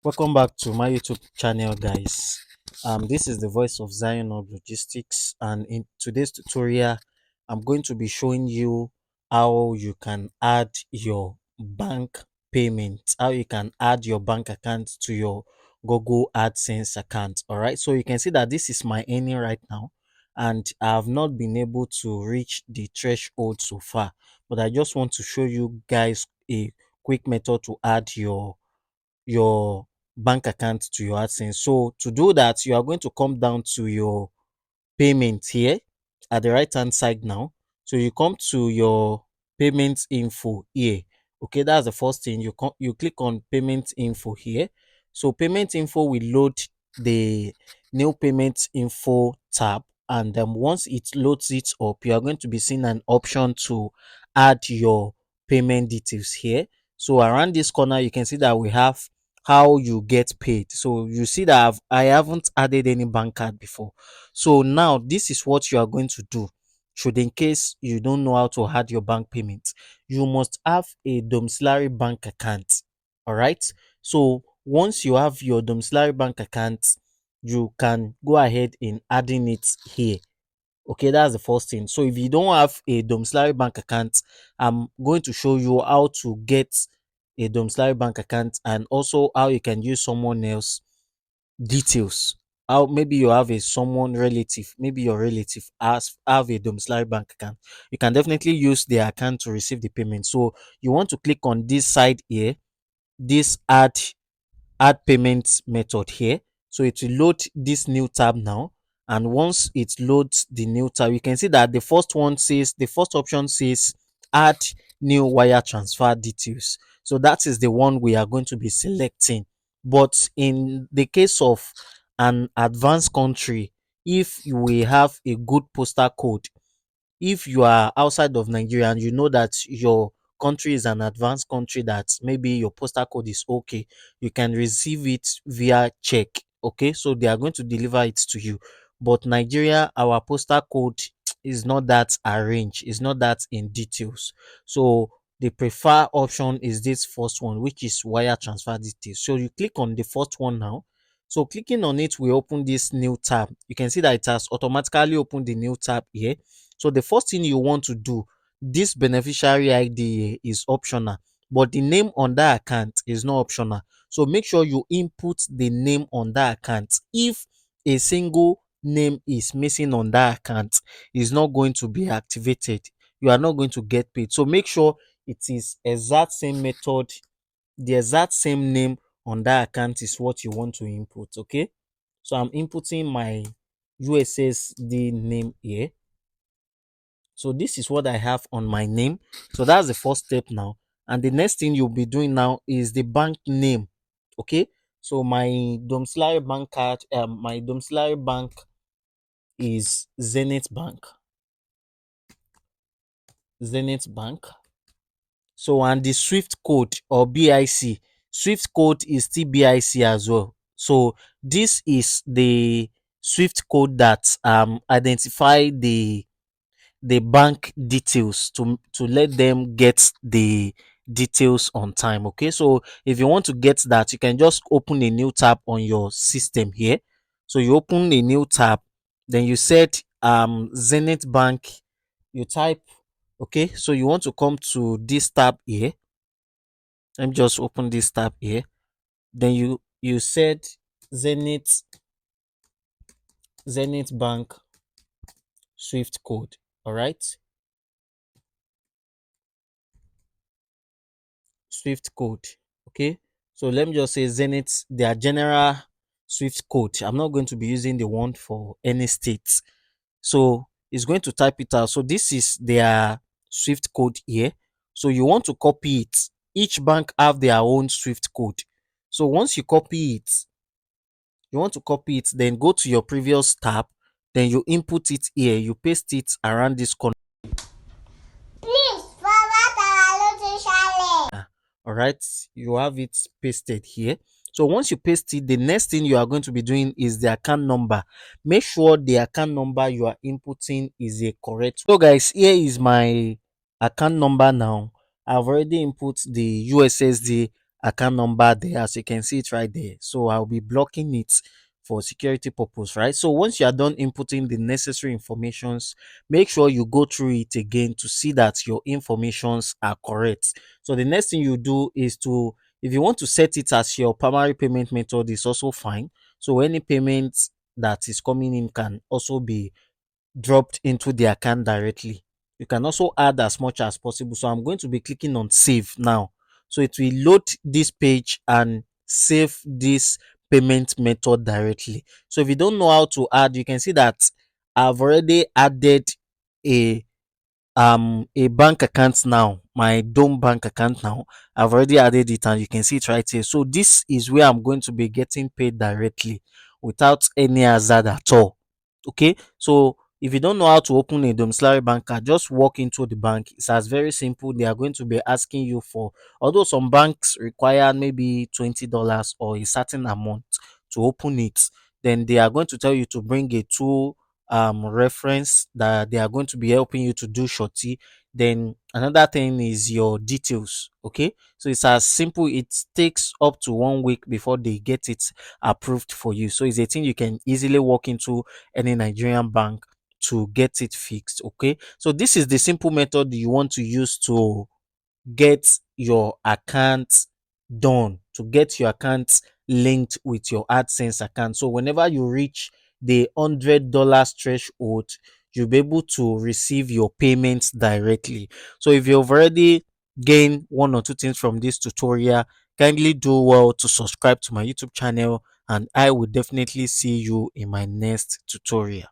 Welcome back to my YouTube channel, guys. This is the voice of Zion of Logistics, and in today's tutorial I'm going to be showing you how you can add your bank payments, how you can add your bank account to your Google AdSense account. All right, so you can see that this is my earning right now, and I have not been able to reach the threshold so far, but I just want to show you guys a quick method to add your bank account to your AdSense. So to do that, you are going to come down to your payment here at the right hand side now. So you come to your payment info here. Okay, that's the first thing. You click on payment info here. So payment info will load the new payment info tab, and then once it loads it up, you are going to be seeing an option to add your payment details here. So around this corner you can see that we have how you get paid. So you see that I haven't added any bank card before. So now this is what you are going to do. Should in case you don't know how to add your bank payments, you must have a domiciliary bank account. All right. So once you have your domiciliary bank account, you can go ahead in adding it here. Okay, that's the first thing. So if you don't have a domiciliary bank account, I'm going to show you how to get a domiciliary bank account, and also how you can use someone else details. How maybe you have a someone relative, maybe your relative has have a domiciliary bank account. You can definitely use their account to receive the payment. So you want to click on this side here, this add payment method here. So it will load this new tab now, and once it loads the new tab, you can see that the first option says add new wire transfer details. So that is the one we are going to be selecting. But in the case of an advanced country, if we have a good postal code, if you are outside of Nigeria and you know that your country is an advanced country, that maybe your postal code is okay, you can receive it via check. Okay, so they are going to deliver it to you. But Nigeria, our postal code is not that arranged, is not that in details. So the preferred option is this first one, which is wire transfer details. So you click on the first one now. So clicking on it will open this new tab. You can see that it has automatically opened the new tab here. So the first thing you want to do, this beneficiary ID is optional, but the name on that account is not optional. So make sure you input the name on that account. If a single name is missing on that account, is not going to be activated. You are not going to get paid. So make sure it is exact same method, the exact same name on that account is what you want to input. Okay, so I'm inputting my USSD name here. So this is what I have on my name. So that's the first step now. And the next thing you'll be doing now is the bank name. Okay. So my domiciliary bank card, my domiciliary bank is Zenith Bank. Zenith Bank. So and the Swift code or BIC. Swift code is still BIC as well. So this is the Swift code that identify the bank details to let them get the details on time. Okay, so if you want to get that, you can just open a new tab on your system here. So you open a new tab, then you set Zenith Bank, you type. Okay, so you want to come to this tab here. Let me just open this tab here. Then you set Zenith Bank Swift code. All right, Swift code. Okay, so let me just say Zenith, their general Swift code. I'm not going to be using the one for any state. So it's going to type it out. So this is their Swift code here. So you want to copy it. Each bank have their own Swift code. So once you copy it, then go to your previous tab, then you input it here, you paste it around this corner. Please forward our challenge. All right, you have it pasted here. So once you paste it, the next thing you are going to be doing is the account number. Make sure the account number you are inputting is a correct. So guys, here is my account number now. I've already input the USSD account number there, as you can see it right there. So I'll be blocking it for security purpose, right? So once you are done inputting the necessary informations, make sure you go through it again to see that your informations are correct. So the next thing you do is to, if you want to set it as your primary payment method, is also fine. So any payment that is coming in can also be dropped into the account directly. You can also add as much as possible. So I'm going to be clicking on save now. So it will load this page and save this payment method directly. So if you don't know how to add, you can see that I've already added a a bank account now, my Dome bank account now. I've already added it and you can see it right here. So this is where I'm going to be getting paid directly without any hazard at all. Okay, so if you don't know how to open a domiciliary bank card, just walk into the bank. It's as very simple. They are going to be asking you for, although some banks require maybe $20 or a certain amount to open it, then they are going to tell you to bring a two reference that they are going to be helping you to do shorty. Then another thing is your details. Okay, so it's as simple. It takes up to 1 week before they get it approved for you. So it's a thing you can easily walk into any Nigerian bank to get it fixed. Okay, so this is the simple method you want to use to get your account done, to get your account linked with your AdSense account. So whenever you reach the $100 threshold, you'll be able to receive your payments directly. So if you've already gained one or two things from this tutorial, kindly do well to subscribe to my YouTube channel, and I will definitely see you in my next tutorial.